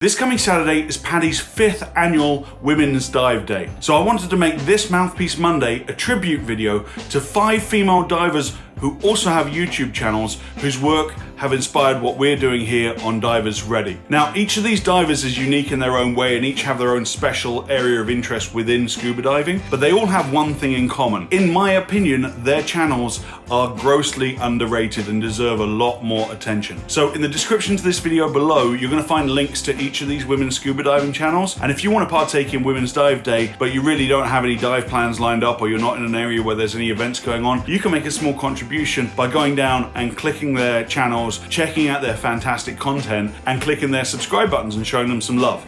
This coming Saturday is PADI's 5th annual Women's Dive Day. So I wanted to make this Mouthpiece Monday a tribute video to 5 female divers who also have YouTube channels whose work have inspired what we're doing here on Divers Ready. Now, each of these divers is unique in their own way and each have their own special area of interest within scuba diving, but they all have one thing in common. In my opinion, their channels are grossly underrated and deserve a lot more attention. So in the description to this video below, you're gonna find links to each of these women's scuba diving channels. And if you wanna partake in Women's Dive Day, but you really don't have any dive plans lined up or you're not in an area where there's any events going on, you can make a small contribution by going down and clicking their channels, checking out their fantastic content, and clicking their subscribe buttons and showing them some love.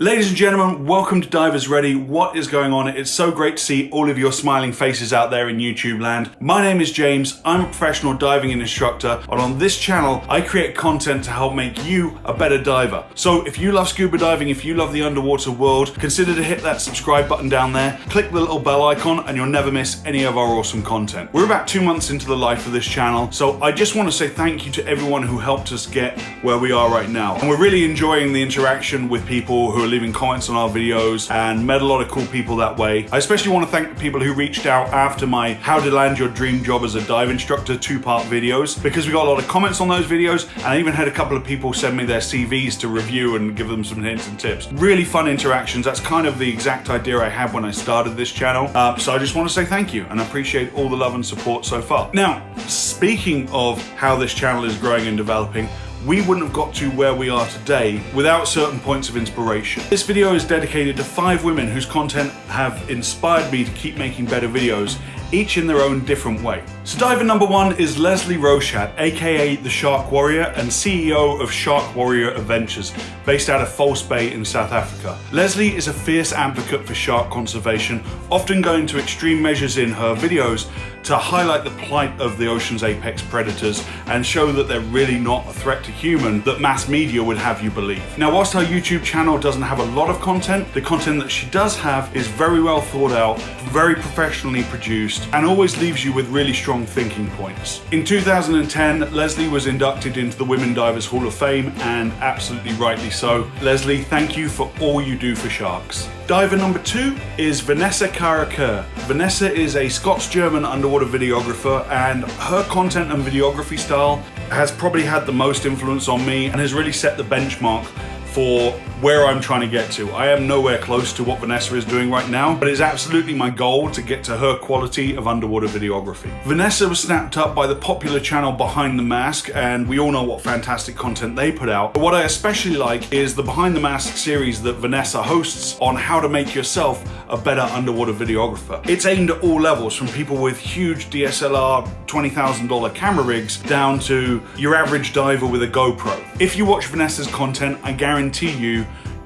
Ladies and gentlemen, welcome to Divers Ready. What is going on? It's so great to see all of your smiling faces out there in YouTube land. My name is James. I'm a professional diving instructor, and on this channel, I create content to help make you a better diver. So if you love scuba diving, if you love the underwater world, consider to hit that subscribe button down there, click the little bell icon, and you'll never miss any of our awesome content. We're about 2 months into the life of this channel, so I just want to say thank you to everyone who helped us get where we are right now. And we're really enjoying the interaction with people who are leaving comments on our videos and met a lot of cool people that way. I especially want to thank the people who reached out after my How to Land Your Dream Job as a Dive Instructor 2-part videos, because we got a lot of comments on those videos, and I even had a couple of people send me their CVs to review and give them some hints and tips. Really fun interactions. That's kind of the exact idea I had when I started this channel. So I just want to say thank you and I appreciate all the love and support so far. Now, speaking of how this channel is growing and developing, we wouldn't have got to where we are today without certain points of inspiration. This video is dedicated to 5 women whose content have inspired me to keep making better videos, each in their own different way. So diver number 1 is Lesley Rochat, aka the Shark Warrior and CEO of Shark Warrior Adventures, based out of False Bay in South Africa. Lesley is a fierce advocate for shark conservation, often going to extreme measures in her videos to highlight the plight of the ocean's apex predators and show that they're really not a threat to human that mass media would have you believe. Now, whilst her YouTube channel doesn't have a lot of content, the content that she does have is very well thought out, very professionally produced, and always leaves you with really strong thinking points. In 2010, Lesley was inducted into the Women Divers Hall of Fame, and absolutely rightly so. Lesley, thank you for all you do for sharks. Diver number 2 is Vanessa Cara-Kerr. Vanessa is a Scots-German underwater videographer, and her content and videography style has probably had the most influence on me and has really set the benchmark for where I'm trying to get to. I am nowhere close to what Vanessa is doing right now, but it's absolutely my goal to get to her quality of underwater videography. Vanessa was snapped up by the popular channel Behind the Mask, and we all know what fantastic content they put out. But what I especially like is the Behind the Mask series that Vanessa hosts on how to make yourself a better underwater videographer. It's aimed at all levels, from people with huge DSLR $20,000 camera rigs down to your average diver with a GoPro. If you watch Vanessa's content, I guarantee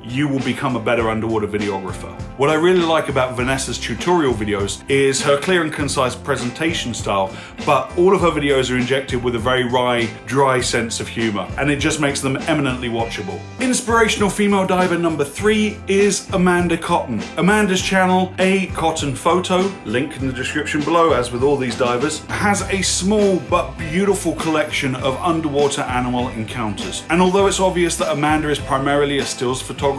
you will become a better underwater videographer. What I really like about Vanessa's tutorial videos is her clear and concise presentation style, but all of her videos are injected with a very wry, dry sense of humor, and it just makes them eminently watchable. Inspirational female diver number 3 is Amanda Cotton. Amanda's channel, A Cotton Photo, link in the description below, as with all these divers, has a small but beautiful collection of underwater animal encounters. And although it's obvious that Amanda is primarily a stills photographer,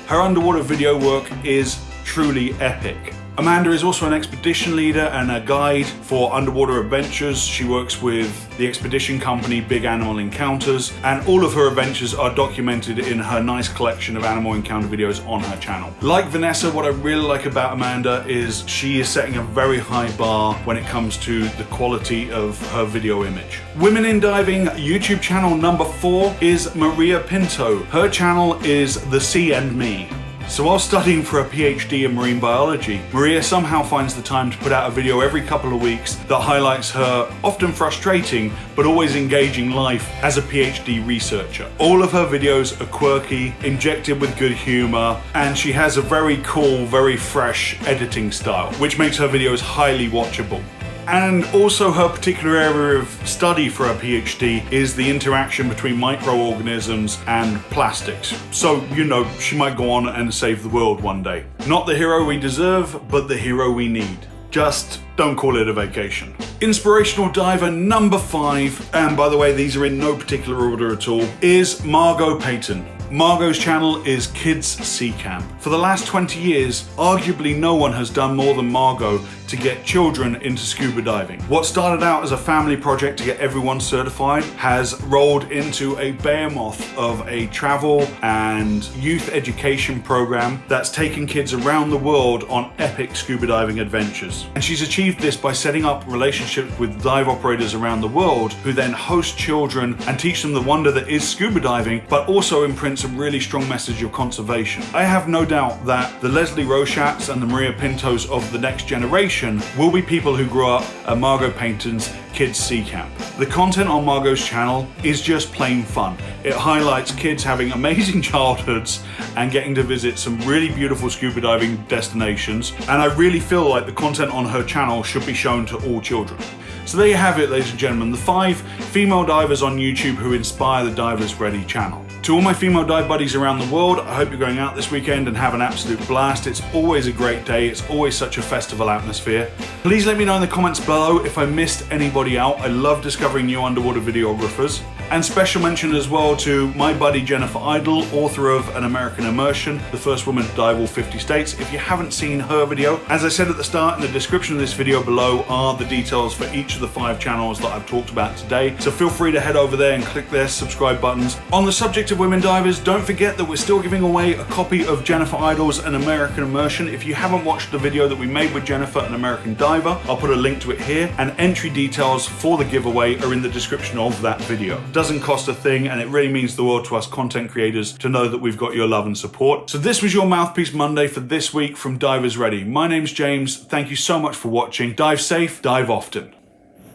her underwater video work is truly epic. Amanda is also an expedition leader and a guide for underwater adventures. She works with the expedition company Big Animal Encounters, and all of her adventures are documented in her nice collection of animal encounter videos on her channel. Like Vanessa, what I really like about Amanda is she is setting a very high bar when it comes to the quality of her video image. Women in Diving YouTube channel number 4 is Margo Payton. Her channel is the Sea&Me. So while studying for a PhD in marine biology, Maria somehow finds the time to put out a video every couple of weeks that highlights her often frustrating but always engaging life as a PhD researcher. All of her videos are quirky, injected with good humor, and she has a very cool, very fresh editing style, which makes her videos highly watchable. And also her particular area of study for her PhD is the interaction between microorganisms and plastics. So, you know, she might go on and save the world one day. Not the hero we deserve, but the hero we need. Just don't call it a vacation. Inspirational diver number 5, and by the way, these are in no particular order at all, is Margo Payton. Margo's channel is Kids Sea Camp. For the last 20 years, arguably no one has done more than Margo to get children into scuba diving. What started out as a family project to get everyone certified has rolled into a behemoth of a travel and youth education program that's taken kids around the world on epic scuba diving adventures. And she's achieved this by setting up relationships with dive operators around the world who then host children and teach them the wonder that is scuba diving, but also imprints a really strong message of conservation. I have no doubt that the Lesley Rochats and the Maria Pintos of the next generation will be people who grew up at Margo Payton's Kids Sea Camp. The content on Margo's channel is just plain fun. It highlights kids having amazing childhoods and getting to visit some really beautiful scuba diving destinations, and I really feel like the content on her channel should be shown to all children. So there you have it, ladies and gentlemen, the 5 female divers on YouTube who inspire the Divers Ready channel. To all my female dive buddies around the world, I hope you're going out this weekend and have an absolute blast. It's always a great day. It's always such a festival atmosphere. Please let me know in the comments below if I missed anybody out. I love discovering new underwater videographers. And special mention as well to my buddy Jennifer Idle, author of An American Immersion, the first woman to dive all 50 states. If you haven't seen her video, as I said at the start, in the description of this video below are the details for each of the 5 channels that I've talked about today. So feel free to head over there and click their subscribe buttons. On the subject of women divers, don't forget that we're still giving away a copy of Jennifer Idle's An American Immersion. If you haven't watched the video that we made with Jennifer, An American Diver, I'll put a link to it here, and entry details for the giveaway are in the description of that video. Doesn't cost a thing, and it really means the world to us content creators to know that we've got your love and support. So this was your Mouthpiece Monday for this week from Divers Ready. My name's James. Thank you so much for watching. Dive safe, dive often.